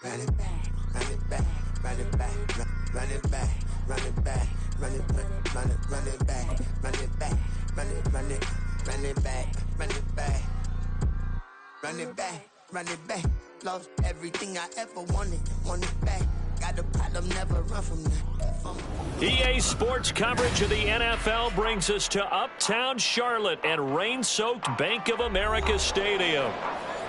Run it back, run it back, run it back, run it back, run it back, run it back, run it back, run it back, run it back, run it back, run it back. Lost everything I ever wanted it back. Got a problem, never run from that. EA Sports coverage of the NFL brings us to Uptown Charlotte and rain-soaked Bank of America Stadium.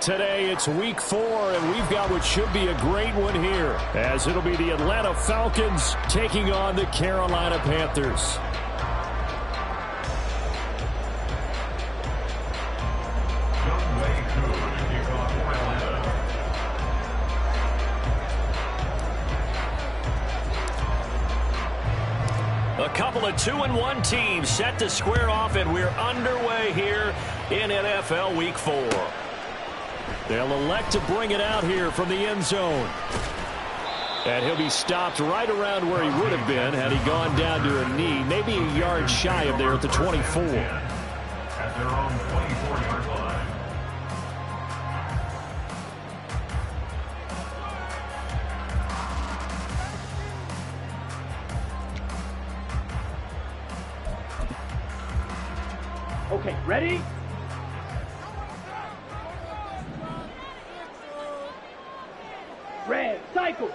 Today it's week 4, and we've got what should be a great one here, as it'll be the Atlanta Falcons taking on the Carolina Panthers. A couple of 2-1 teams set to square off, and we're underway here in NFL Week 4. They'll elect to bring it out here from the end zone. And he'll be stopped right around where he would have been had he gone down to a knee, maybe a yard shy of there at the 24. At their own 24-yard line. Okay, ready? Red, cycle.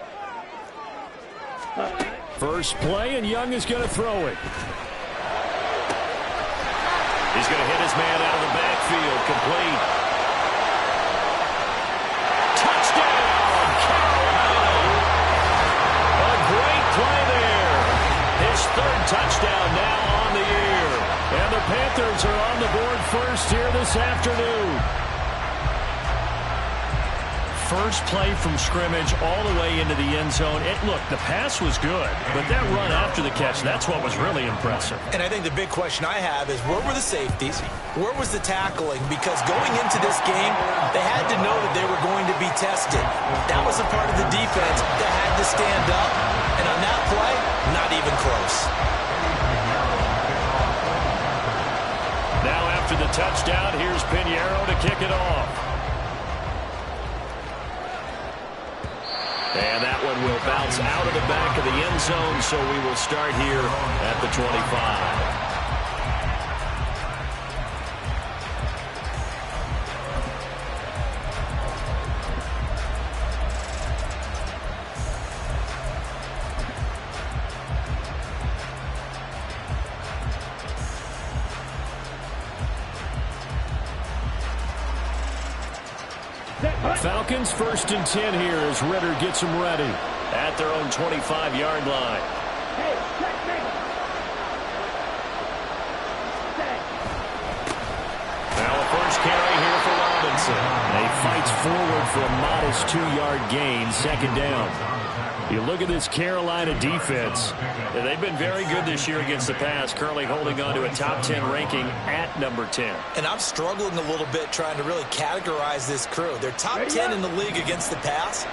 First play, and Young is going to throw it. He's going to hit his man out of the backfield, complete. Touchdown, Carolina! A great play there. His third touchdown now on the year. And the Panthers are on the board first here this afternoon. First play from scrimmage all the way into the end zone. Look, the pass was good, but that run after the catch, that's what was really impressive. And I think the big question I have is, where were the safeties? Where was the tackling? Because going into this game, they had to know that they were going to be tested. That was a part of the defense that had to stand up. And on that play, not even close. Now after the touchdown, here's Pinheiro to kick it off. And that one will bounce out of the back of the end zone, so we will start here at the 25. Falcons 1st and 10 here as Ritter gets them ready at their own 25-yard line. Now a first carry here for Robinson. And he fights forward for a modest 2-yard gain, second down. You look at this Carolina defense. They've been very good this year against the pass, currently holding on to a top 10 ranking at number 10. And I'm struggling a little bit trying to really categorize this crew. They're top 10 in the league against the pass,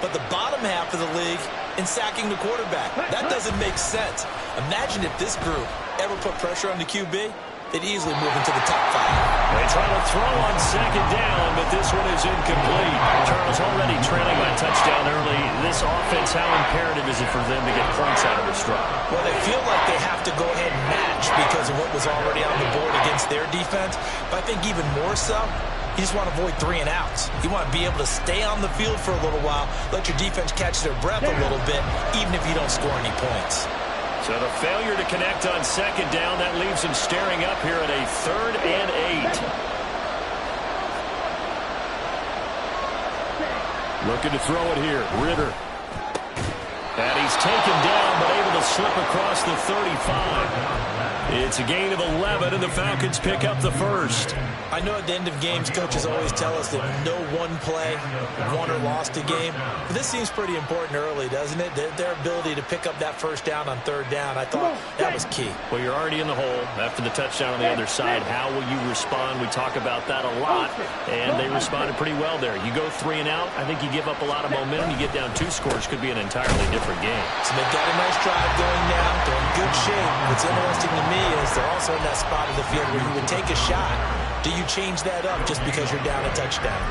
but the bottom half of the league in sacking the quarterback. That doesn't make sense. Imagine if this group ever put pressure on the QB. They'd easily move into the top 5. They try to throw on second down, but this one is incomplete. Charles already trailing by touchdown early. This offense, how imperative is it for them to get points out of the stride? Well, they feel like they have to go ahead and match because of what was already on the board against their defense. But I think even more so, you just want to avoid 3 and outs. You want to be able to stay on the field for a little while, let your defense catch their breath a little bit, even if you don't score any points. So the failure to connect on second down, that leaves him staring up here at a 3rd and 8. Looking to throw it here, Ritter. And he's taken down, but able to slip across the 35. It's a gain of 11, and the Falcons pick up the first. I know at the end of games, coaches always tell us that no one play won or lost a game. But this seems pretty important early, doesn't it? Their ability to pick up that first down on 3rd down, I thought that was key. Well, you're already in the hole after the touchdown on the other side. How will you respond? We talk about that a lot, and they responded pretty well there. You go 3 and out, I think you give up a lot of momentum. You get down 2 scores, could be an entirely different different game. So they've got a nice drive going now. They're in good shape. What's interesting to me is they're also in that spot of the field where you would take a shot. Do you change that up just because you're down a touchdown?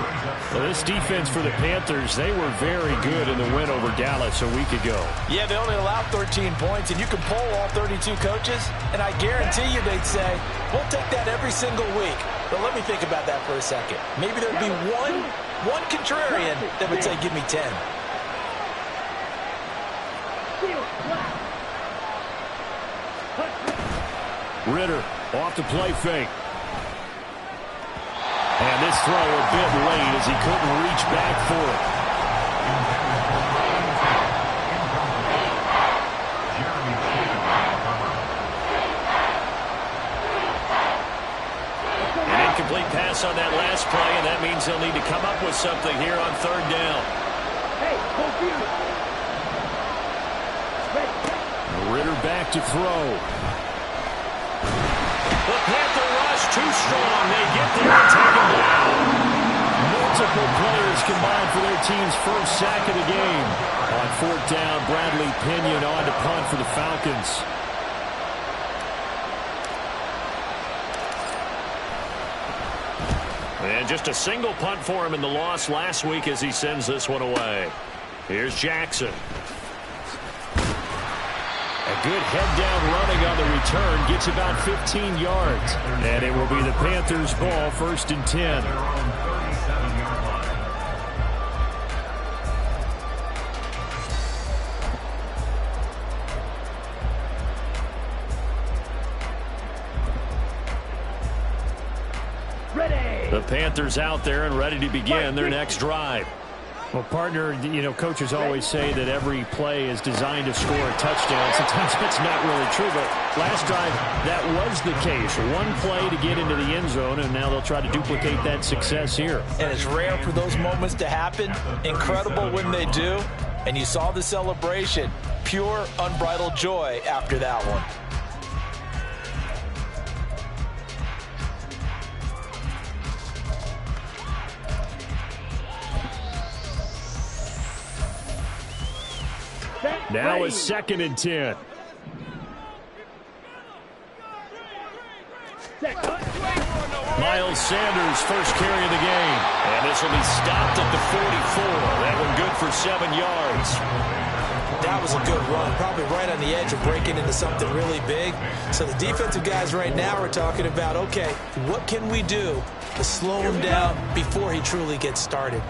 Well, this defense for the Panthers, they were very good in the win over Dallas a week ago. Yeah, they only allowed 13 points, and you can poll all 32 coaches, and I guarantee you they'd say, we'll take that every single week. But let me think about that for a second. Maybe there'd be one contrarian that would say, give me 10. Ritter off the play fake. And this throw a bit late as he couldn't reach back for it. An incomplete pass on that last play, and that means they'll need to come up with something here on third down. Ritter back to throw. The Panther rush too strong. They get there and take him down. Multiple players combined for their team's first sack of the game. On fourth down, Bradley Pinion on to punt for the Falcons. And just a single punt for him in the loss last week as he sends this one away. Here's Jackson. A good head-down running on the return. Gets about 15 yards. And it will be the Panthers' ball, 1st and 10. Ready. The Panthers out there and ready to begin their next drive. Well, partner, you know, coaches always say that every play is designed to score a touchdown. Sometimes that's not really true, but last drive, that was the case. One play to get into the end zone, and now they'll try to duplicate that success here. And it's rare for those moments to happen. Incredible when they do. And you saw the celebration. Pure, unbridled joy after that one. Now it's 2nd and 10. Miles Sanders, first carry of the game. And this will be stopped at the 44. That one good for 7 yards. That was a good run, probably right on the edge of breaking into something really big. So the defensive guys right now are talking about, okay, what can we do to slow him down before he truly gets started?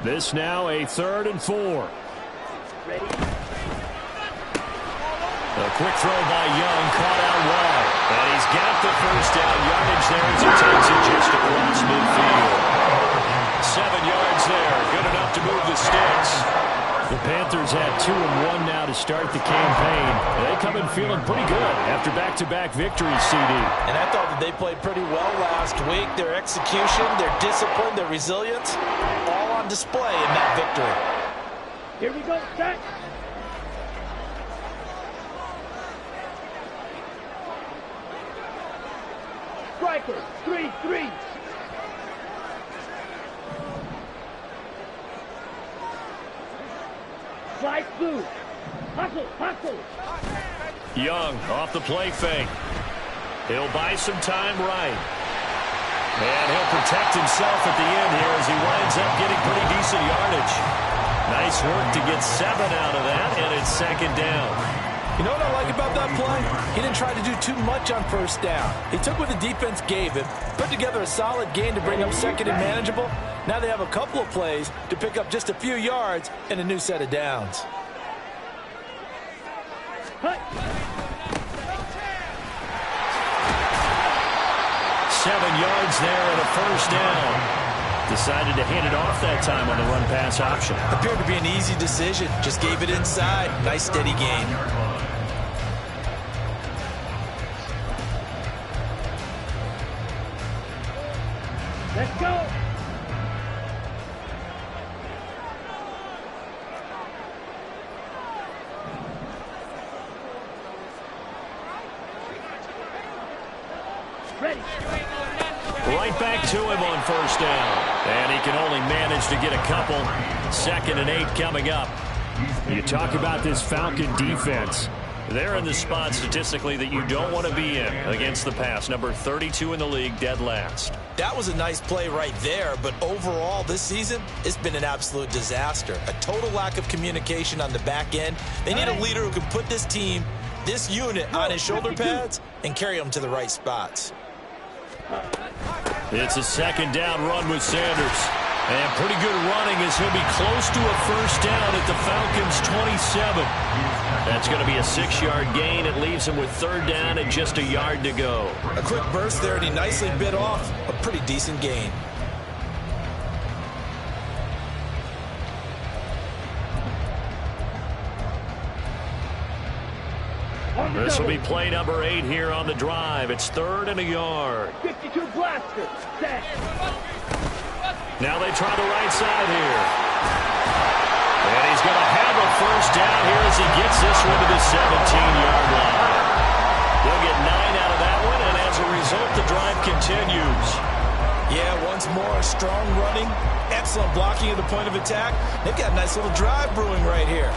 This now a 3rd and 4. Ready. A quick throw by Young, caught out wide. And he's got the first down yardage there as he takes it just across midfield. 7 yards there, good enough to move the sticks. The Panthers have 2-1 now to start the campaign. They come in feeling pretty good after back-to-back victories, CD. And I thought that they played pretty well last week. Their execution, their discipline, their resilience, all on display in that victory. Here we go, set. Striker, 3-3. Slide through. Hustle, hustle. Young off the play fake. He'll buy some time right. And he'll protect himself at the end here as he winds up getting pretty decent yardage. Nice work to get 7 out of that, and it's 2nd down. You know what I like about that play? He didn't try to do too much on first down. He took what the defense gave him, put together a solid game to bring up 2nd and manageable. Now they have a couple of plays to pick up just a few yards and a new set of downs. 7 yards there and a first down. Decided to hand it off that time on the run-pass option. Appeared to be an easy decision. Just gave it inside. Nice, steady gain. Let's go. Ready. Right back to him on first down. And he can only manage to get a couple. 2nd and 8 coming up. You talk about this Falcon defense. They're in the spot statistically that you don't want to be in against the pass. Number 32 in the league, dead last. That was a nice play right there, but overall this season, it's been an absolute disaster. A total lack of communication on the back end. They need a leader who can put this team, this unit, on his shoulder pads and carry them to the right spots. It's a second down run with Sanders. And pretty good running as he'll be close to a first down at the Falcons' 27. That's going to be a 6-yard gain. It leaves him with third down and just a yard to go. A quick burst there, and he nicely bit off a pretty decent gain. This will be play number 8 here on the drive. It's third and a yard. 52 blaster. Set. Now they try the right side here. And he's going to have a first down here as he gets this one to the 17-yard line. They'll get 9 out of that one, and as a result, the drive continues. Yeah, once more, strong running, excellent blocking at the point of attack. They've got a nice little drive brewing right here.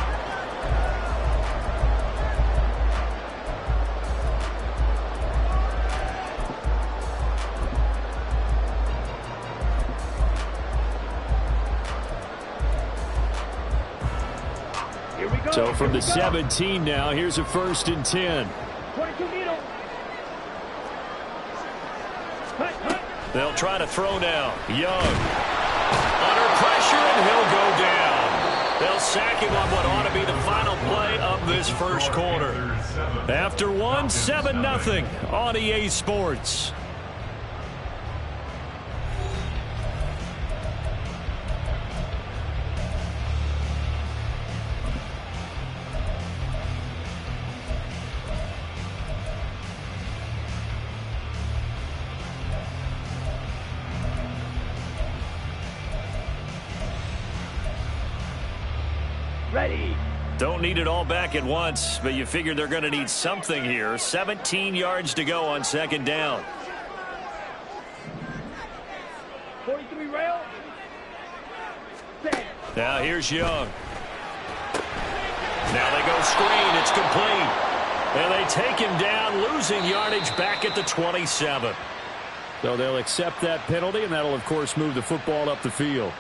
So from the 17 now, here's a 1st and 10. 22 needle. They'll try to throw now. Young. Under pressure, and he'll go down. They'll sack him on what ought to be the final play of this first quarter. After one, 7-0 on EA Sports. Ready. Don't need it all back at once, but you figure they're going to need something here. 17 yards to go on second down. 43 rail. Set. Now here's Young. Now they go screen. It's complete. And they take him down, losing yardage back at the 27. So they'll accept that penalty, and that'll, of course, move the football up the field.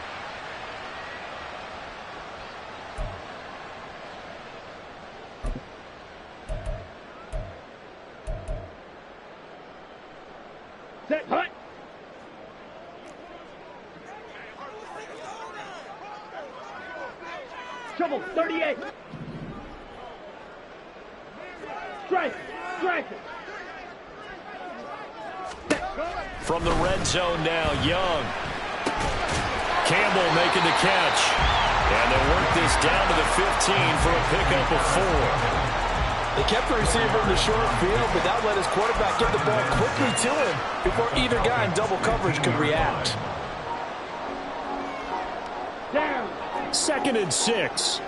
Set. Hut. Trouble. 38. Strike. Strike. From the red zone now, Young. Campbell making the catch. And they'll work this down to the 15 for a pickup of 4. They kept the receiver in the short field, but that let his quarterback get the ball quickly to him before either guy in double coverage could react. Down. 2nd and 6.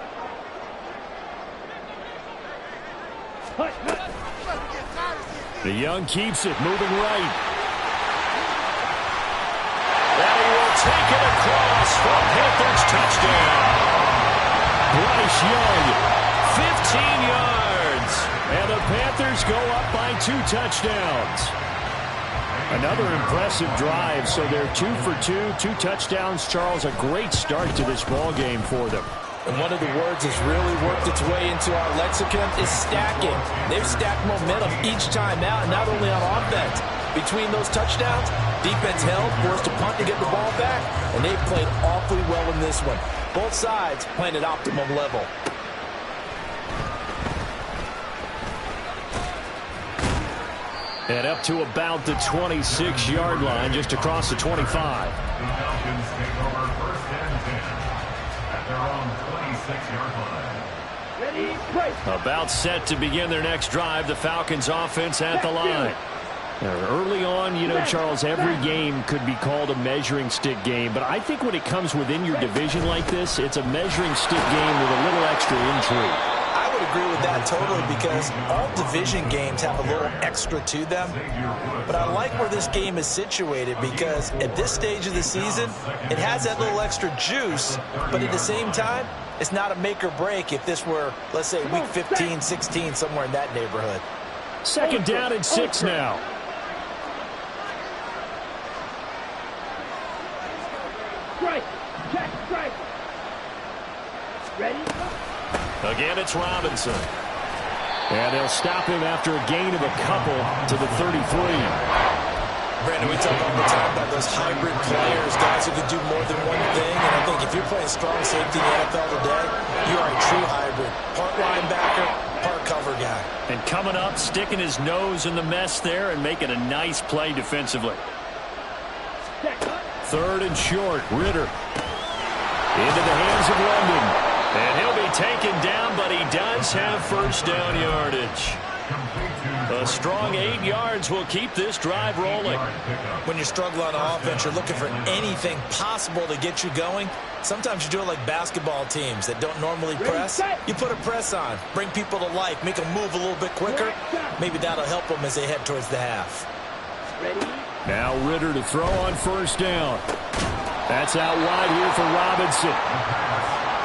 Hut. Hut. The Young keeps it, moving right. And he will take it across for a Panthers touchdown. Bryce Young, 15 yards. And the Panthers go up by 2 touchdowns. Another impressive drive, so they're 2 for 2, 2 touchdowns. Charles, a great start to this ball game for them. And one of the words that's really worked its way into our lexicon is stacking. They've stacked momentum each time out, not only on offense. Between those touchdowns, defense held, forced to punt to get the ball back, and they've played awfully well in this one. Both sides playing at optimum level. And up to about the 26-yard line, just across the 25. The Falcons take over 1st and 10 at their own 26-yard line. Ready. Break. About set to begin their next drive, the Falcons offense at the line. Early on, you know, Charles, every game could be called a measuring stick game, but I think when it comes within your division like this, it's a measuring stick game with a little extra intrigue. I would agree with that totally because all division games have a little extra to them. But I like where this game is situated because at this stage of the season, it has that little extra juice, but at the same time, It's not a make or break if this were, let's say, week 15, 16, somewhere in that neighborhood. Second down and 6 now. Strike. Check. Strike. Ready? Again, it's Robinson. And they'll stop him after a gain of a couple to the 33. Brandon, we talk all the time about those hybrid players, guys who can do more than one thing. And I think if you're playing strong safety in the NFL today, you are a true hybrid. Part linebacker, part cover guy. And coming up, sticking his nose in the mess there and making a nice play defensively. Third and short, Ritter. Into the hands of London. And he'll be taken down, but he does have first down yardage. A strong 8 yards will keep this drive rolling. When you struggle on offense, you're looking for anything possible to get you going. Sometimes you do it like basketball teams that don't normally press. You put a press on, bring people to life, make them move a little bit quicker. Maybe that'll help them as they head towards the half. Now Ritter to throw on first down. That's out wide here for Robinson.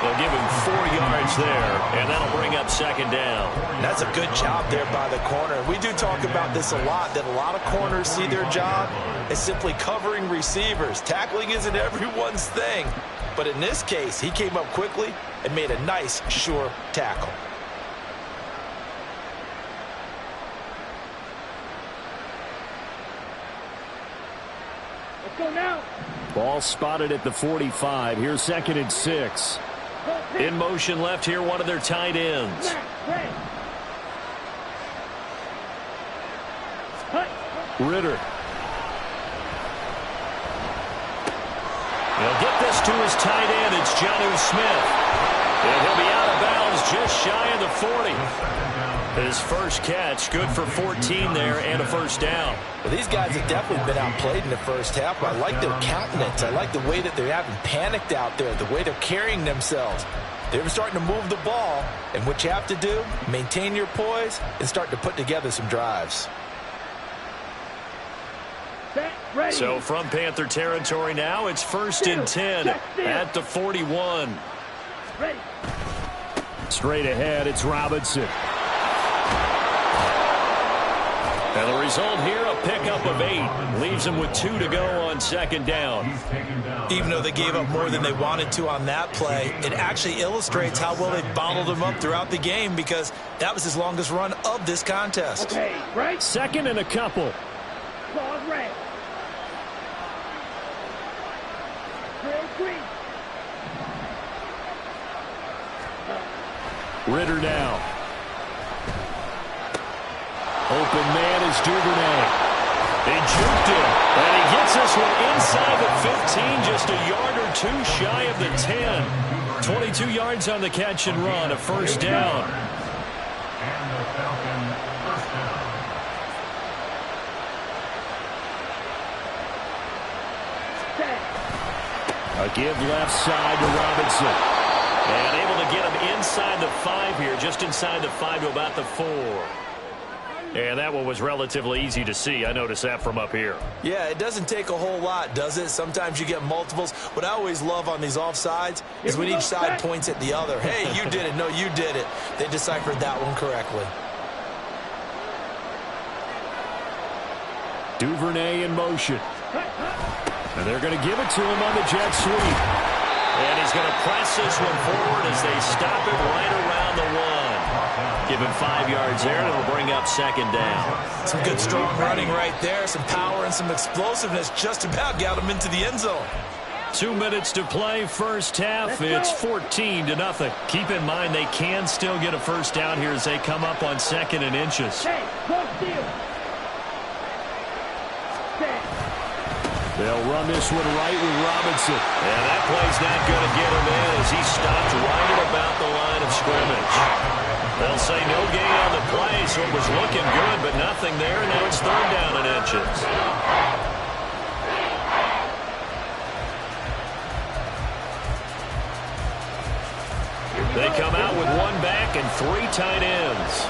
They'll give him 4 yards there, and that'll bring up second down. That's a good job there by the corner. We do talk about this a lot, that a lot of corners see their job as simply covering receivers. Tackling isn't everyone's thing. But in this case, he came up quickly and made a nice, sure tackle. Let's go now. Ball spotted at the 45. Here's second and 6. In motion left here, one of their tight ends. Ritter. He'll get this to his tight end. It's Jonnu Smith. And he'll be out of bounds just shy of the 40. His first catch, good for 14 there and a first down. Well, these guys have definitely been outplayed in the first half, but I like their countenance. I like the way that they haven't panicked out there, the way they're carrying themselves. They're starting to move the ball, and what you have to do, maintain your poise and start to put together some drives. So from Panther territory now, it's first and 10 at the 41. Straight ahead, it's Robinson. And the result here, a pickup of 8. Leaves them with 2 to go on second down. Even though they gave up more than they wanted to on that play, it actually illustrates how well they bottled them up throughout the game because that was his longest run of this contest. Okay, right? Second and a couple. Claws red. Green. Ritter now. Open man is Duvernay. They juked him, and he gets this one inside the 15, just a yard or 2 shy of the 10. 22 yards on the catch and run, a first down. And the Falcon first down. A give left side to Robinson. And able to get him inside the 5 here, just inside the 5 to about the 4. And that one was relatively easy to see. I noticed that from up here. Yeah, it doesn't take a whole lot, does it? Sometimes you get multiples. What I always love on these offsides is when each side points at the other. Hey, you did it. No, you did it. They deciphered that one correctly. Duvernay in motion. And they're going to give it to him on the jet sweep. And he's going to press this one forward as they stop it right around the 1. Give him 5 yards there, and it'll bring up second down. Some good strong running right there. Some power and some explosiveness just about got him into the end zone. 2 minutes to play first half. It's 14-0. Keep in mind they can still get a first down here as they come up on second and inches. Hey, close deal. They'll run this one right with Robinson. And that play's not going to get him in as he stopped right at about the line of scrimmage. They'll say no gain on the play, so it was looking good, but nothing there. Now it's third down and inches. They come out with 1 back and 3 tight ends.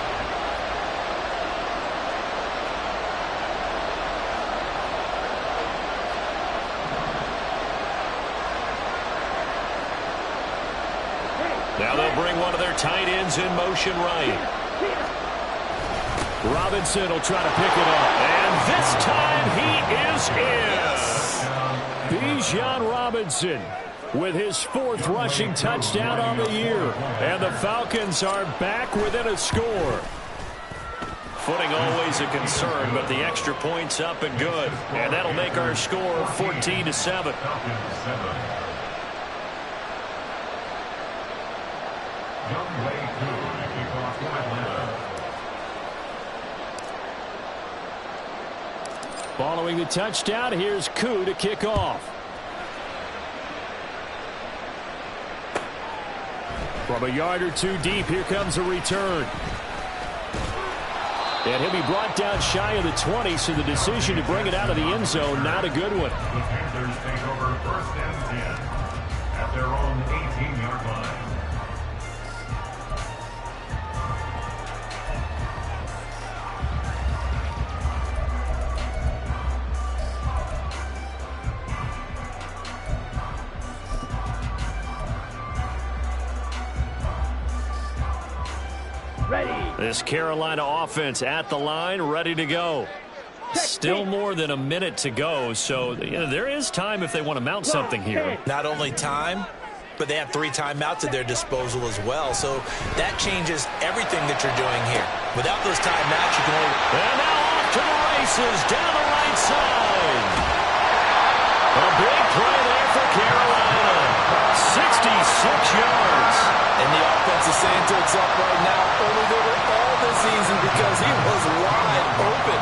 Now they'll bring one of their tight ends in motion right. Robinson will try to pick it up. And this time he is in. Bijan Robinson with his 4th rushing touchdown on the year. And the Falcons are back within a score. Footing always a concern, but the extra point's up and good. And that'll make our score 14-7. Following the touchdown, here's Koo to kick off. From a yard or two deep, here comes a return. And he'll be brought down shy of the 20, so the decision to bring it out of the end zone, not a good one. The Panthers take over 1st and 10 at their own 18-yard line. This Carolina offense at the line, ready to go. Still more than a minute to go, so there is time if they want to mount something here. Not only time, but they have 3 timeouts at their disposal as well, so that changes everything that you're doing here. Without those timeouts, you can only... And now off to the races, down the right side. A big play there for Carolina. 66 yards. And the offense is saying to itself right now, only they were all this season because he was wide open.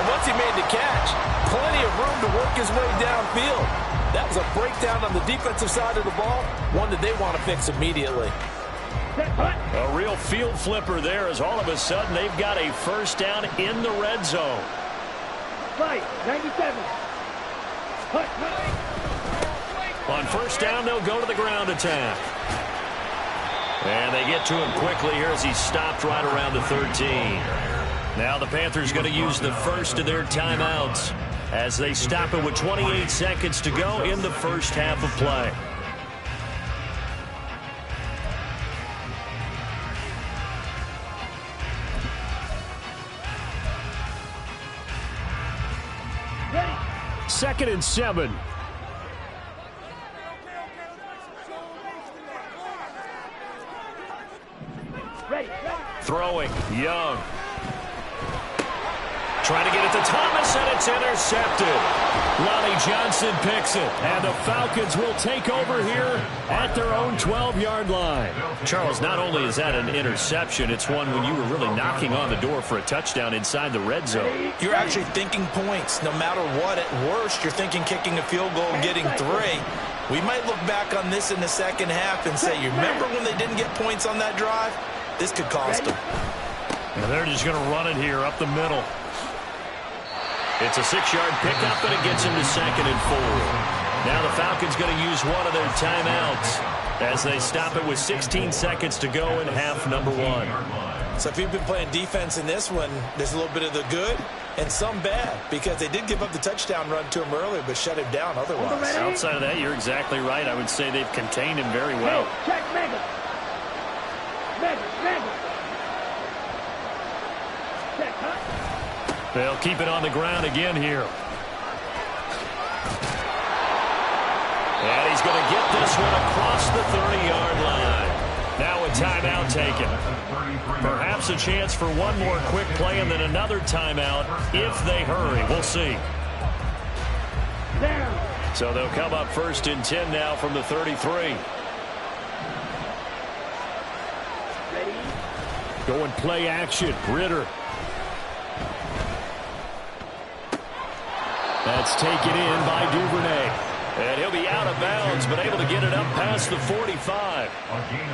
And once he made the catch, plenty of room to work his way downfield. That was a breakdown on the defensive side of the ball, one that they want to fix immediately. A real field flipper there as all of a sudden they've got a 1st down in the red zone. Right, 97. On 1st down, they'll go to the ground attack. And they get to him quickly here as he stopped right around the 13. Now the Panthers going to use the first of their timeouts as they stop it with 28 seconds to go in the 1st half of play. Ready. 2nd and 7. Ready. Throwing, Young. Trying to get it to Thomas, and it's intercepted. Lonnie Johnson picks it, and the Falcons will take over here at their own 12-yard line. Charles, not only is that an interception, it's one when you were really knocking on the door for a touchdown inside the red zone. You're actually thinking points. No matter what, at worst, you're thinking kicking a field goal and getting 3. We might look back on this in the 2nd half and say, you remember when they didn't get points on that drive? This could cost them. And they're just going to run it here up the middle. It's a 6-yard pickup, and it gets him to 2nd and 4. Now the Falcons going to use one of their timeouts as they stop it with 16 seconds to go in half number 1. So if you've been playing defense in this one, there's a little bit of the good and some bad because they did give up the touchdown run to him earlier but shut him down otherwise. Outside of that, you're exactly right. I would say they've contained him very well. Check Mega. Mega. Check, huh? They'll keep it on the ground again here. And he's going to get this one across the 30-yard line. Now a timeout taken. Perhaps a chance for one more quick play and then another timeout if they hurry. We'll see. Down. So they'll come up 1st and 10 now from the 33. Ready. Going play action. Ritter. That's taken in by Duvernay. And he'll be out of bounds, but able to get it up past the 45.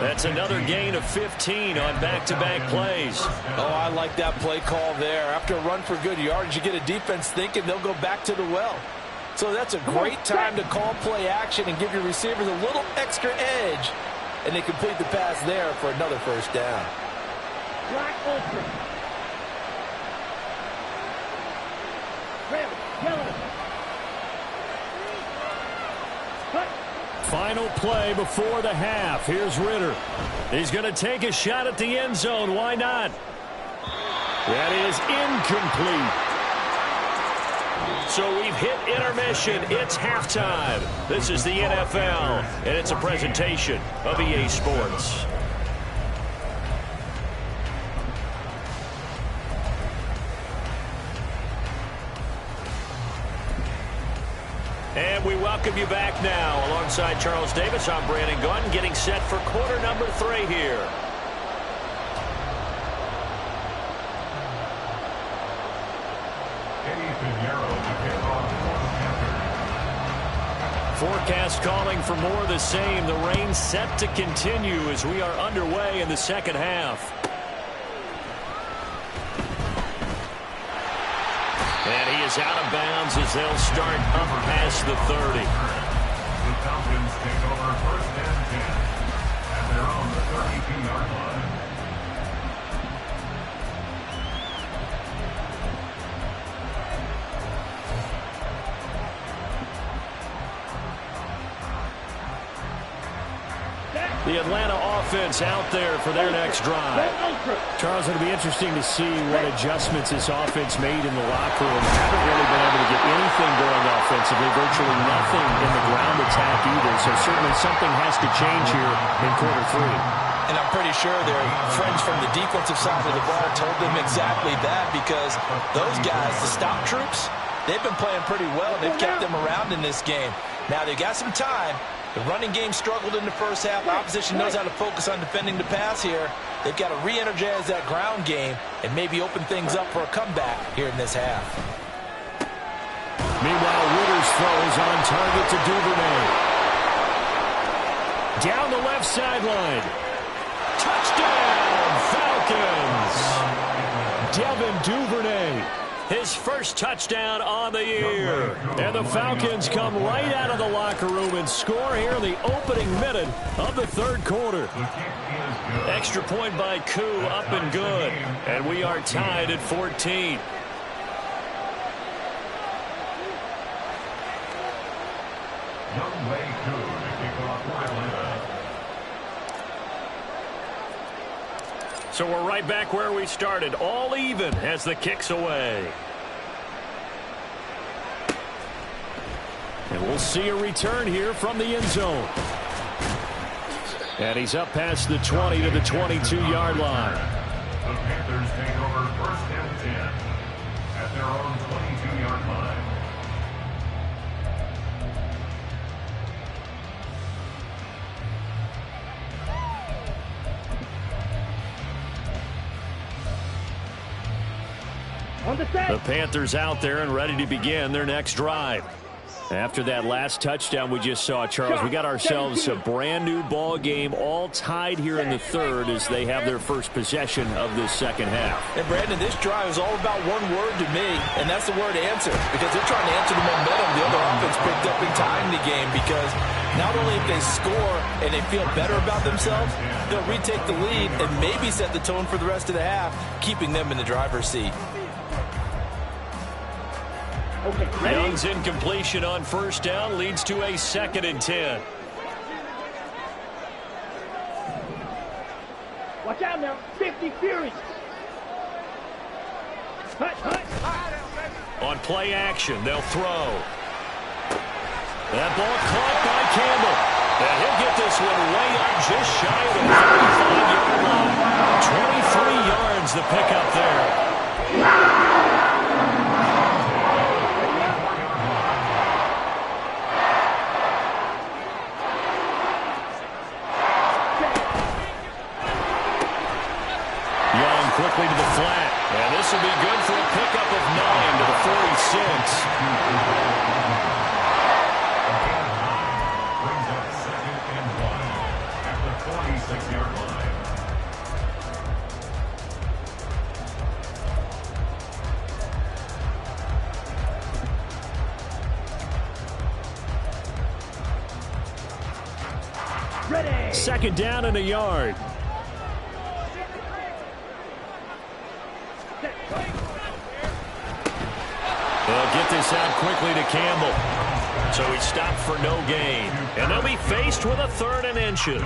That's another gain of 15 on back-to-back plays. Oh, I like that play call there. After a run for good yardage, you get a defense thinking they'll go back to the well. So that's a great time to call play action and give your receivers a little extra edge. And they complete the pass there for another 1st down. Black Ultra. Red. Yellow. Cut. Final play before the half. Here's Ritter. He's going to take a shot at the end zone. Why not? That is incomplete. So we've hit intermission. It's halftime. This is the NFL, and it's a presentation of EA Sports. And we welcome you back now. Alongside Charles Davis, I'm Brandon Gaudin, getting set for quarter number 3 here. Forecast calling for more of the same. The rain set to continue as we are underway in the second half. And he is out of bounds as they'll start up past the 30. The Falcons take over first and 10 at their own 32-yard line. The Atlanta offense out there for their next drive. Charles, it'll be interesting to see what adjustments this offense made in the locker room. Haven't really been able to get anything going offensively, virtually nothing in the ground attack either. So certainly something has to change here in quarter 3. And I'm pretty sure their friends from the defensive side of the ball told them exactly that, because those guys, the stop troops, they've been playing pretty well. They've kept them around in this game. Now they've got some time. The running game struggled in the first half. Opposition knows how to focus on defending the pass here. They've got to re-energize that ground game and maybe open things up for a comeback here in this half. Meanwhile, Ritter's throw is on target to Duvernay. Down the left sideline. Touchdown, Falcons! Devin Duvernay. His first touchdown on the year. And the Falcons come right out of the locker room and score here in the opening minute of the third quarter. Extra point by Koo, up and good. And we are tied at 14. Younghoe Koo to kick off for Atlanta. So we're right back where we started, all even as the kick's away. And we'll see a return here from the end zone. And he's up past the 20 to the 22-yard line. The Panthers take over first and 10 at their own 22-yard line. The Panthers out there and ready to begin their next drive. After that last touchdown we just saw, Charles, we got ourselves a brand new ball game, all tied here in the third as they have their first possession of this second half. And Brandon, this drive is all about one word to me, and that's the word answer, because they're trying to answer the momentum the other offense picked up in tying the game, because not only if they score and they feel better about themselves, they'll retake the lead and maybe set the tone for the rest of the half, keeping them in the driver's seat. Okay, Young's incompletion on first down leads to a 2nd and 10. watch out now. 50 Fury. Hut. On play action, they'll throw. That ball caught by Campbell. And he'll get this one way up just shy of the 45-yard line. 23 yards the pickup there. Quickly to the flat. And this will be good for a pickup of 9 to the 46. Brings up 2nd and 1 at the 46-yard line. Ready. 2nd down and a yard. They'll get this this out quickly to Campbell. So he stopped for no gain. And they'll be faced with a 3rd and inches.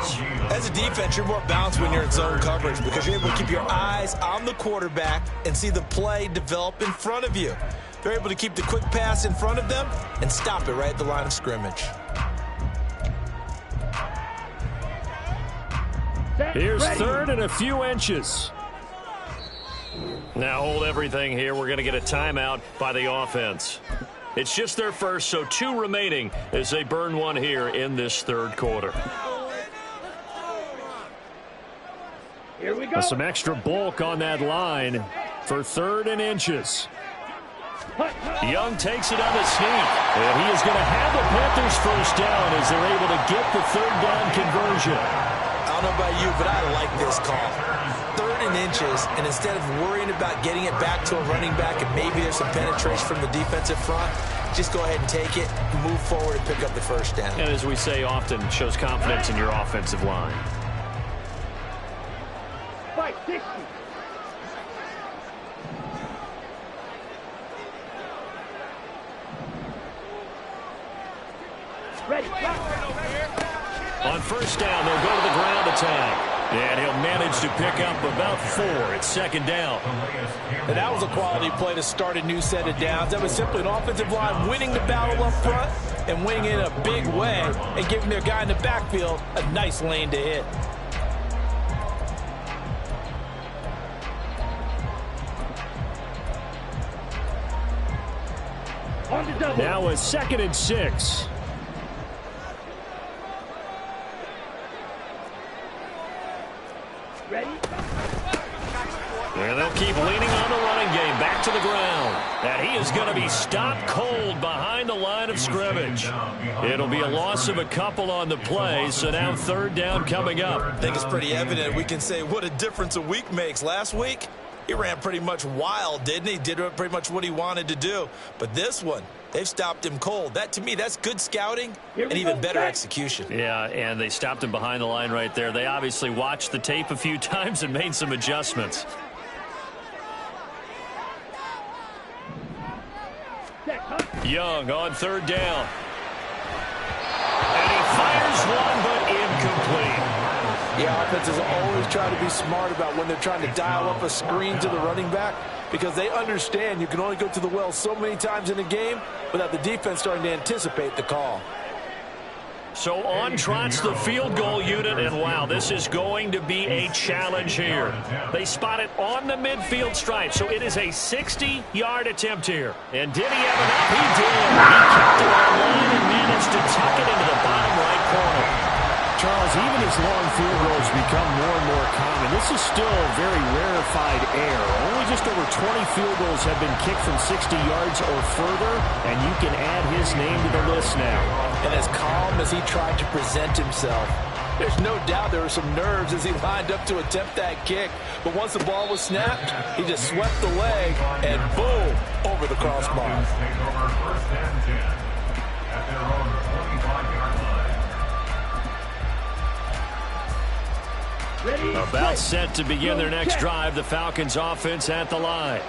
As a defense, you're more balanced when you're in zone coverage because you're able to keep your eyes on the quarterback and see the play develop in front of you. They're able to keep the quick pass in front of them and stop it right at the line of scrimmage. Here's 3rd and a few inches. Now hold everything here. We're going to get a timeout by the offense. It's just their first, so 2 remaining as they burn one here in this 3rd quarter. Here we go. Some extra bulk on that line for 3rd and inches. Young takes it on the sneak, and he is going to have the Panthers first down as they're able to get the 3rd down conversion. I don't know about you, but I like this call. 3rd and inches, and instead of worrying about getting it back to a running back and maybe there's some penetration from the defensive front, just go ahead and take it, move forward, and pick up the first down. And as we say often, shows confidence in your offensive line. 560. Ready. On first down, they'll go to the ground attack. And he'll manage to pick up about 4. It's 2nd down. And that was a quality play to start a new set of downs. That was simply an offensive line winning the battle up front and winning it in a big way and giving their guy in the backfield a nice lane to hit. Now a 2nd and 6. Ready? And they'll keep leaning on the running game. Back to the ground. And he is going to be stopped cold behind the line of scrimmage. It'll be a loss of a couple on the play, so now 3rd down coming up. I think it's pretty evident. We can say what a difference a week makes. Last week, he ran pretty much wild, didn't he? Did pretty much what he wanted to do. But this one, they've stopped him cold. That, to me, that's good scouting and even better execution. Yeah, and they stopped him behind the line right there. They obviously watched the tape a few times and made some adjustments. Young on 3rd down. And he fires one, but incomplete. Yeah, offenses always try to be smart about when they're trying to dial up a screen to the running back because they understand you can only go to the well so many times in a game without the defense starting to anticipate the call. So on trots the field goal unit, and wow, this is going to be a challenge here. They spot it on the midfield stripe, so it is a 60-yard attempt here. And did he have enough? He did. He kept it on line and managed to tuck it into the bottom right corner. Charles, even as long field goals become more and more common, this is still very rarefied air. Only just over 20 field goals have been kicked from 60 yards or further, and you can add his name to the list now. And as calm as he tried to present himself, there's no doubt there were some nerves as he lined up to attempt that kick. But once the ball was snapped, he just swept the leg and boom, over the crossbar. Take over 1st and 10 at their own 25-yard line. About set to begin their next drive, the Falcons offense at the line.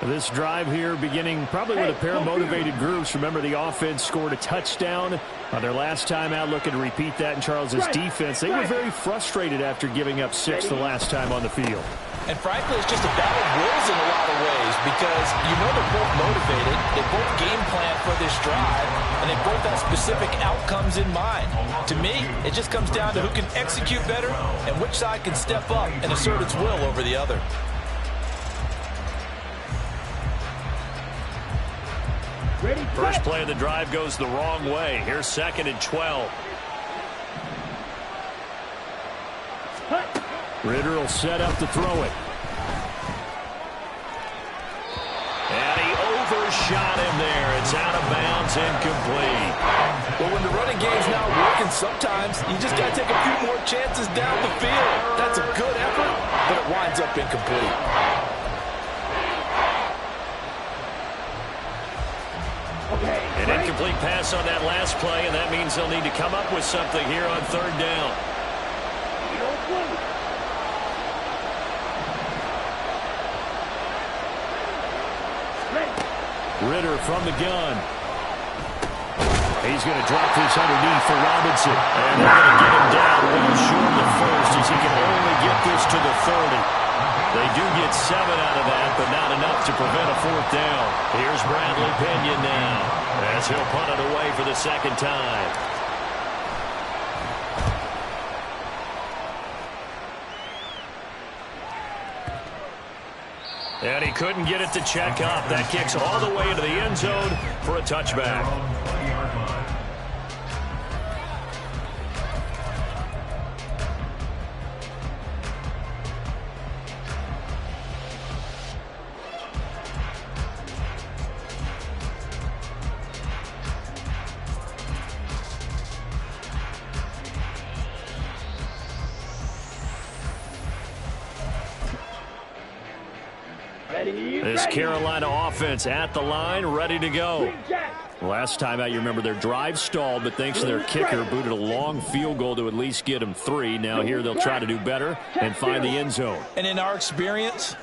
This drive here beginning probably with a pair of motivated groups. Remember, the offense scored a touchdown on their last time out, looking to repeat that in Charles's defense. They were very frustrated after giving up 6 the last time on the field. And frankly, it's just a battle of wills in a lot of ways because you know they're both motivated, they both game plan for this drive, and they both have specific outcomes in mind. To me, it just comes down to who can execute better and which side can step up and assert its will over the other. First play of the drive goes the wrong way. Here's 2nd and 12. Ritter will set up to throw it. And he overshot him there. It's out of bounds, incomplete. Well, when the running game's not working, sometimes you just got to take a few more chances down the field. That's a good effort, but it winds up incomplete. An incomplete pass on that last play, and that means they'll need to come up with something here on 3rd down. Ritter from the gun. He's going to drop this underneath for Robinson. And they're going to get him down well short of the first as he can only get this to the 30. They do get 7 out of that, but not enough to prevent a 4th down. Here's Bradley Pinion now as he'll punt it away for the second time. And he couldn't get it to check up. That kicks all the way into the end zone for a touchback. This Carolina offense at the line, ready to go. Last time out, you remember their drive stalled, but thanks to their kicker, booted a long field goal to at least get them 3. Now here they'll try to do better and find the end zone. And in our experience,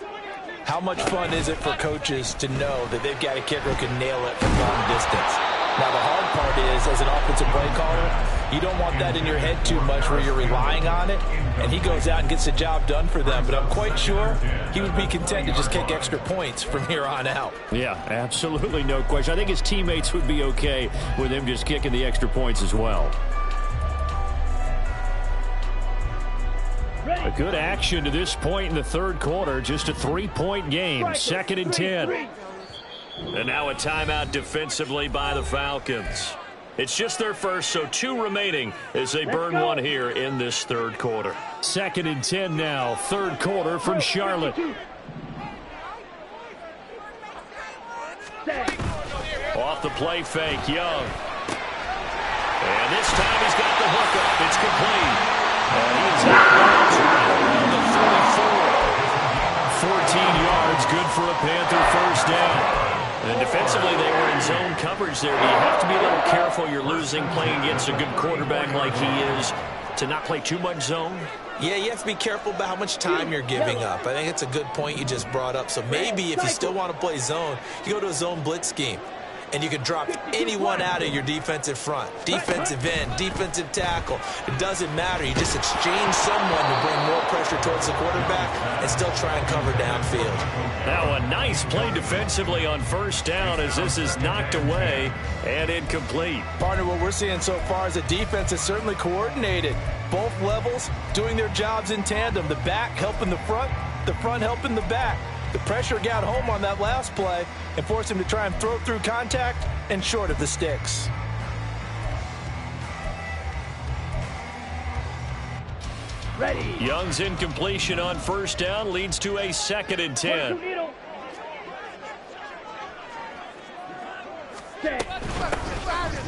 how much fun is it for coaches to know that they've got a kicker who can nail it from long distance? Now, the hard part is, as an offensive play caller, you don't want that in your head too much where you're relying on it, and he goes out and gets the job done for them. But I'm quite sure he would be content to just kick extra points from here on out. Yeah, absolutely no question. I think his teammates would be okay with him just kicking the extra points as well. A good action to this point in the third quarter. Just a 3-point game. 2nd and 10. And now a timeout defensively by the Falcons. It's just their first, so 2 remaining as they burn one here in this third quarter. 2nd and 10 now. Third quarter from Charlotte. Off the play fake, Young. And this time he's got the hook up. It's complete. And he is out of bounds around the 34. 14 yards, good for a Panther first down. And defensively, they were in zone coverage there. But you have to be a little careful. You're losing playing against a good quarterback like he is to not play too much zone. Yeah, you have to be careful about how much time you're giving up. I think it's a good point you just brought up. So maybe if you still want to play zone, you go to a zone blitz scheme. And you can drop anyone out of your defensive front. Defensive end, defensive tackle. It doesn't matter. You just exchange someone to bring more pressure towards the quarterback and still try and cover downfield. Now a nice play defensively on first down as this is knocked away and incomplete. Partner, what we're seeing so far is the defense is certainly coordinated. Both levels doing their jobs in tandem. The back helping the front helping the back. The pressure got home on that last play and forced him to try and throw through contact and short of the sticks. Ready. Young's incompletion on first down leads to a 2nd and 10.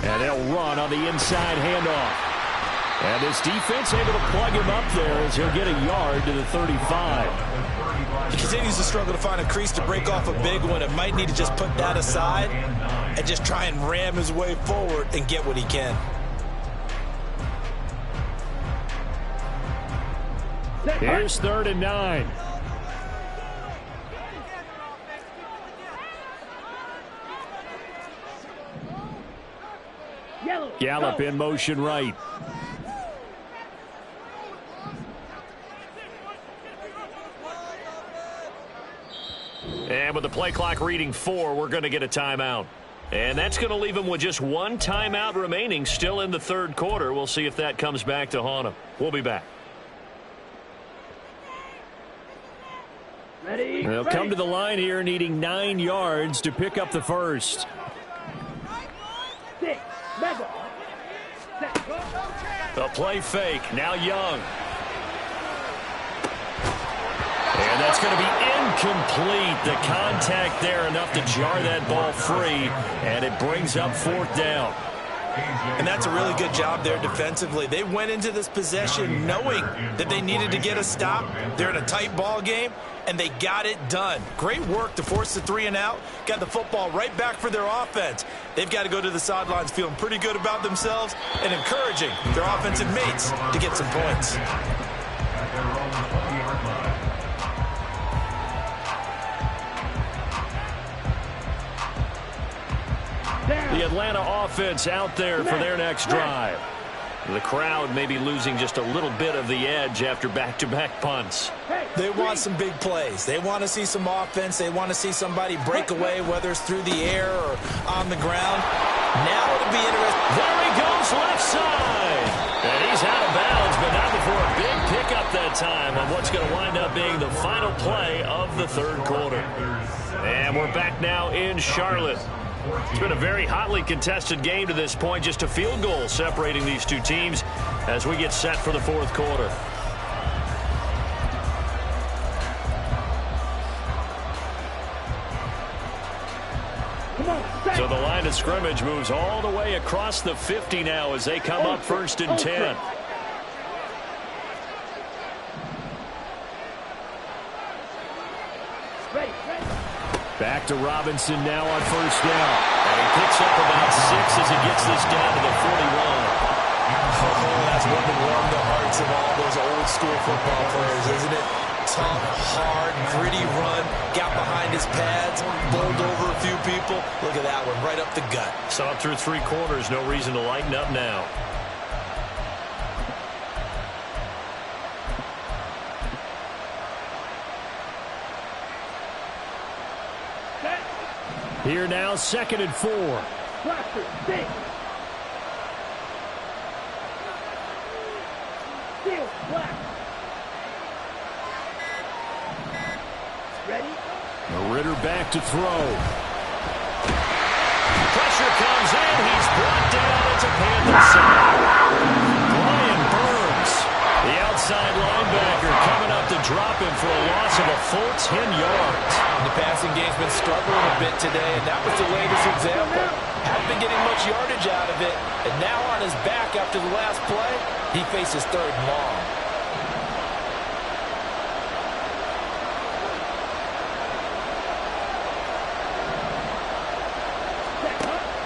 And they'll run on the inside handoff. And this defense able to plug him up there as he'll get a yard to the 35. He continues to struggle to find a crease to break off a big one. It might need to just put that aside and just try and ram his way forward and get what he can. Here's 3rd and 9. Gallup in motion right. And with the play clock reading 4, we're going to get a timeout. And that's going to leave him with just 1 timeout remaining still in the third quarter. We'll see if that comes back to haunt him. We'll be back. They'll come to the line here needing 9 yards to pick up the first. The play fake. Now Young. And that's going to be incomplete. The contact there enough to jar that ball free. And it brings up 4th down. And that's a really good job there defensively. They went into this possession knowing that they needed to get a stop. They're in a tight ball game, and they got it done. Great work to force the 3 and out. Got the football right back for their offense. They've got to go to the sidelines feeling pretty good about themselves and encouraging their offensive mates to get some points. The Atlanta offense out there for their next drive. The crowd may be losing just a little bit of the edge after back-to-back punts. They want some big plays. They want to see some offense. They want to see somebody break away, whether it's through the air or on the ground. Now it'll be interesting. There he goes, left side. And he's out of bounds, but not before a big pickup that time on what's going to wind up being the final play of the third quarter. And we're back now in Charlotte. It's been a very hotly contested game to this point. Just a field goal separating these two teams as we get set for the fourth quarter. So the line of scrimmage moves all the way across the 50 now as they come up 1st and 10. Back to Robinson now on 1st down. And he picks up about 6 as he gets this down to the 41. Oh, that's one to warm the hearts of all those old school football players, isn't it? Tough, hard, gritty run, got behind his pads, bowled over a few people. Look at that one, right up the gut. Saw it through 3 quarters, no reason to lighten up now. Here now, 2nd and 4. Ritter back to throw. Pressure comes in. He's brought down into Panthers side. Brian Burns, the outside linebacker, coming up to drop him for a loss of a full 10 yards. The passing game's been struggling a bit today, and that was the latest example. Hadn't been getting much yardage out of it, and now on his back after the last play, he faces 3rd and long.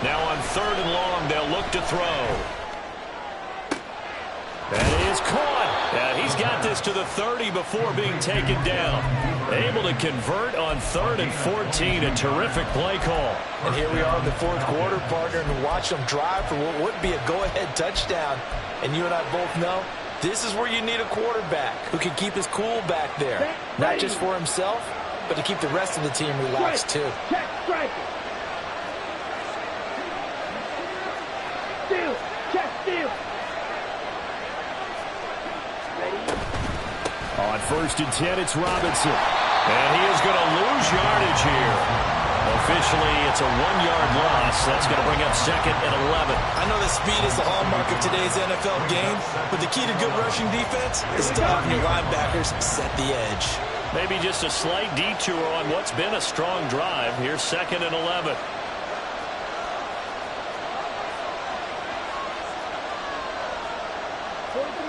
Now on 3rd and long, they'll look to throw. That is caught. He's got this to the 30 before being taken down. Able to convert on 3rd and 14. A terrific play call. And here we are in the fourth quarter, partner, and watch them drive for what would be a go-ahead touchdown. And you and I both know this is where you need a quarterback who can keep his cool back there. Not just for himself, but to keep the rest of the team relaxed too. On 1st and 10, it's Robinson. And he is going to lose yardage here. Officially, it's a 1-yard loss. That's going to bring up 2nd and 11. I know that speed is the hallmark of today's NFL game, but the key to good rushing defense is still having your linebackers set the edge. Maybe just a slight detour on what's been a strong drive. Here's 2nd and 11.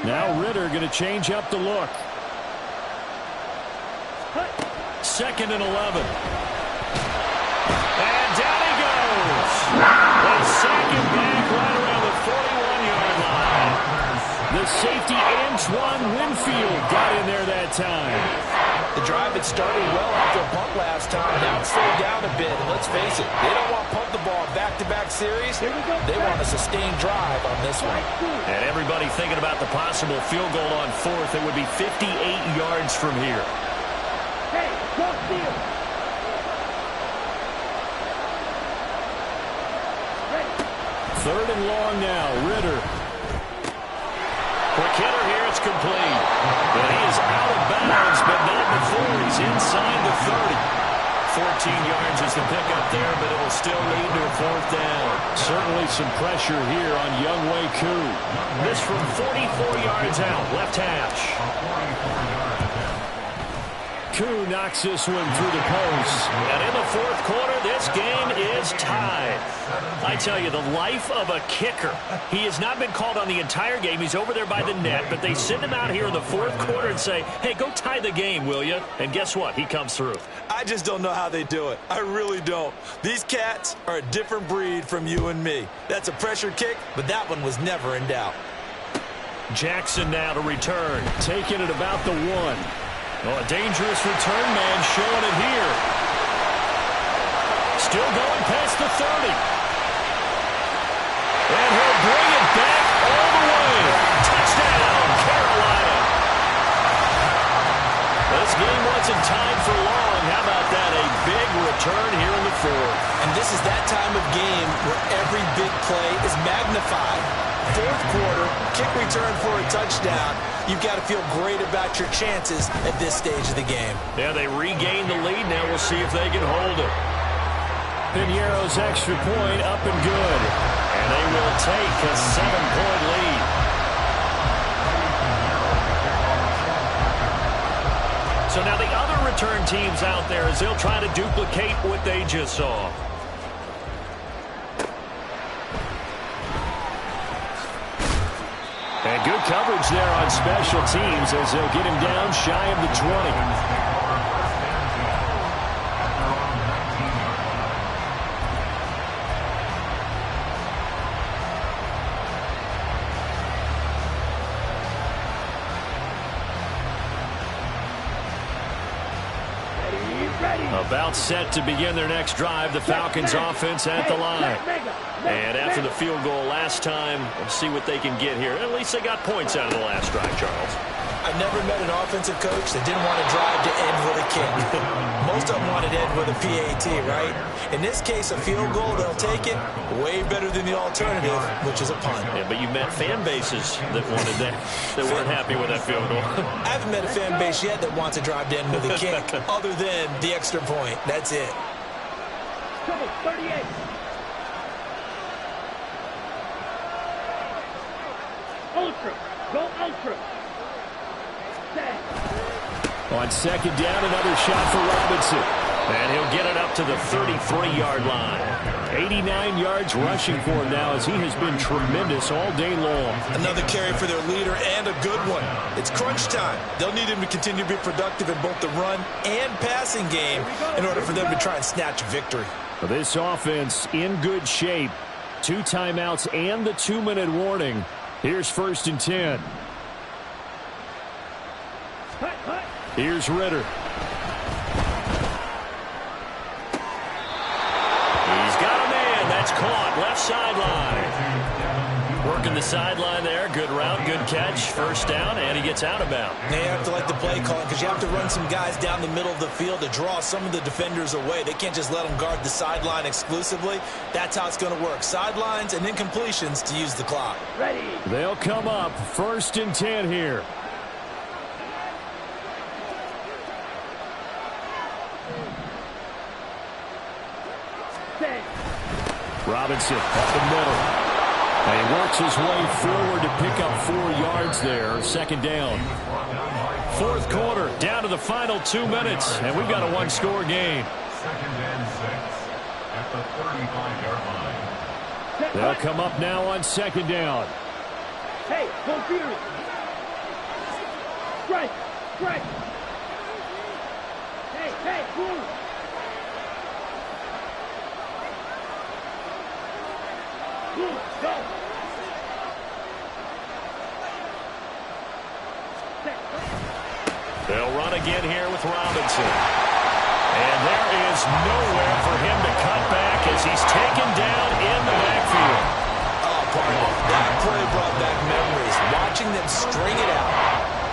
Now Ritter going to change up the look. 2nd and 11. And down he goes. They sack him back right around the 41-yard line. The safety, Antoine Winfield, got in there that time. The drive had started well after a punt last time. Now it's slowed down a bit. And let's face it, they don't want to pump the ball back-to-back series. They want a sustained drive on this one. And everybody thinking about the possible field goal on 4th. It would be 58 yards from here. Hey, don't steal. 3rd and long now, Ritter. For Kenner here, it's complete. But he is out of bounds, but not before he's inside the 30. 14 yards is the pickup there, but it will still lead to a 4th down. Certainly some pressure here on Younghoe Koo. This from 44 yards out, left hash. Koo knocks this one through the post. And in the fourth quarter, this game is tied. I tell you, the life of a kicker. He has not been called on the entire game. He's over there by the net, but they send him out here in the fourth quarter and say, hey, go tie the game, will you? And guess what? He comes through. I just don't know how they do it. I really don't. These cats are a different breed from you and me. That's a pressure kick, but that one was never in doubt. Jackson now to return. Taking it about the 1. Oh, a dangerous return man showing it here. Still going past the 30. wasn't timed for long. How about that? A big return here in the fourth. And this is that time of game where every big play is magnified. Fourth quarter, kick return for a touchdown. You've got to feel great about your chances at this stage of the game. Yeah, they regain the lead. Now we'll see if they can hold it. Piñeiro's extra point up and good. And they will take a 7-point lead. So now the other return teams out there as they'll try to duplicate what they just saw. And good coverage there on special teams as they'll get him down shy of the 20. About set to begin their next drive. The Falcons offense at the line. And after the field goal last time, we'll see what they can get here. At least they got points out of the last drive, Charles. I've never met an offensive coach that didn't want to drive to end with a kick. Most of them wanted to end with a PAT, right? In this case, a field goal, they'll take it. Way better than the alternative, which is a punt. Yeah, but you met fan bases that wanted that, that weren't happy with that field goal. I haven't met a fan base yet that wants to drive to end with a kick, other than the extra point. That's it. Trouble, 38. Ultra. Go ultra. On second down, another shot for Robinson. And he'll get it up to the 33-yard line. 89 yards rushing for him now as he has been tremendous all day long. Another carry for their leader and a good one. It's crunch time. They'll need him to continue to be productive in both the run and passing game in order for them to try and snatch a victory. This offense in good shape. 2 timeouts and the 2-minute warning. Here's 1st and 10. Here's Ritter. He's got a man. That's caught. Left sideline. Working the sideline there. Good route. Good catch. First down. And he gets out of bounds. They have to like the play call because you have to run some guys down the middle of the field to draw some of the defenders away. They can't just let them guard the sideline exclusively. That's how it's going to work. Sidelines and then completions to use the clock. Ready. They'll come up. 1st and 10 here. Robinson up the middle. And he works his way forward to pick up 4 yards there. 2nd down. 4th quarter, down to the final 2 minutes. And we've got a 1-score game. 2nd and 6 at the 35-yard line. They'll come up now on 2nd down. Hey, go Fury. Strike. Strike. Hey, move. Go. They'll run again here with Robinson. And there is nowhere for him to cut back as he's taken down in the backfield. Oh, partner, that play brought back memories. Watching them string it out.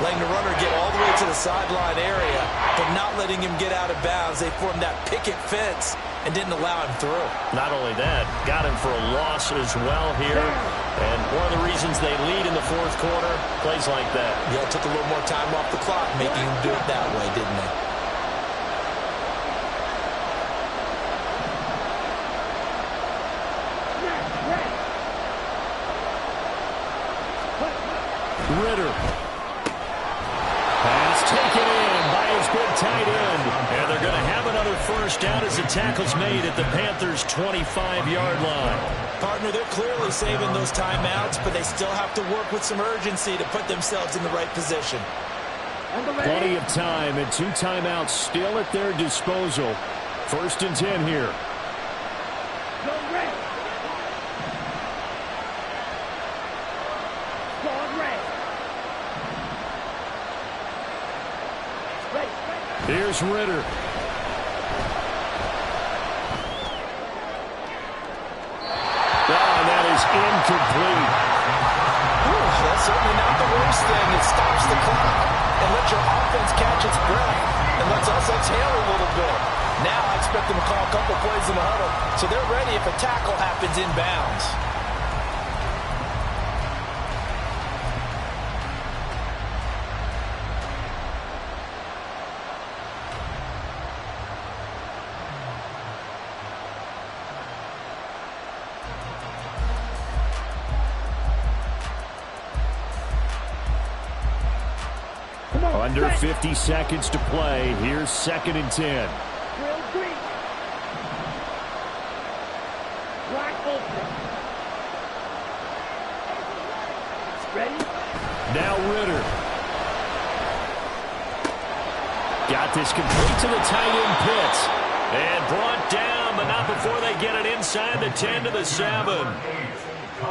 Letting the runner get all the way to the sideline area, but not letting him get out of bounds. They formed that picket fence and didn't allow him through. Not only that, got him for a loss as well here. And one of the reasons they lead in the 4th quarter, plays like that. Yeah, it took a little more time off the clock, making him do it that way, didn't they? Ritter. Pass taken in by his big tight end. And they're going to have another 1st down as the tackle's made at the Panthers' 25-yard line. Partner, they're clearly saving those timeouts, but they still have to work with some urgency to put themselves in the right position. Plenty of time and 2 timeouts still at their disposal. 1st and 10 here. Go red. Go red. Here's Ritter. And that is incomplete. That's certainly not the worst thing. It stops the clock and lets your offense catch its breath. And let's us exhale a little bit. Now I expect them to call a couple plays in the huddle, so they're ready if a tackle happens inbounds. Under 50 seconds to play. Here's 2nd and 10. Drill three. Wide open. Ready? Now Ritter. Got this complete to the tight end Pitts. And brought down, but not before they get it inside the 10 to the 7.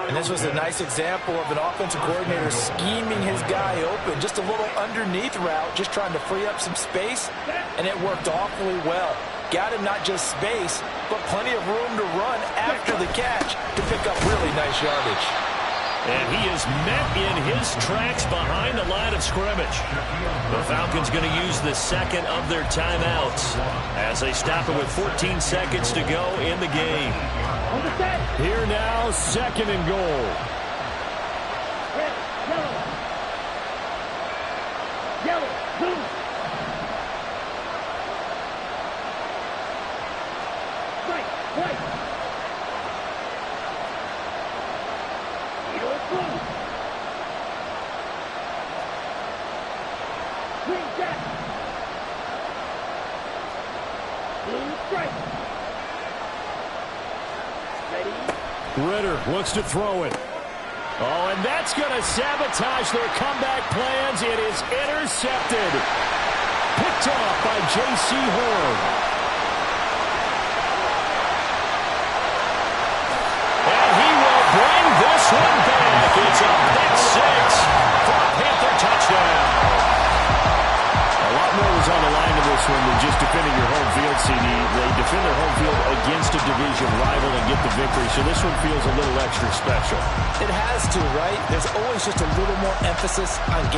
And this was a nice example of an offensive coordinator scheming his guy open. Just a little underneath route, just trying to free up some space, and it worked awfully well. Got him not just space, but plenty of room to run after the catch to pick up really nice yardage. And he is met in his tracks behind the line of scrimmage. The Falcons going to use the second of their timeouts as they stop it with 14 seconds to go in the game. Here now, 2nd and goal. Red, yellow, blue. Right, white. Yellow, blue. Green, jack. Blue, stripe. Ready? Ritter looks to throw it. Oh, and that's going to sabotage their comeback plans. It is intercepted. Picked off by J.C. Horn. And he will bring this one back. It's a pick 6 for a Panther touchdown. A lot more was on the line in this one than just defending your home field, CD. They defend their home field against a division rival and get the victory, so this one feels a little extra special. It has to, right? There's always just a little more emphasis on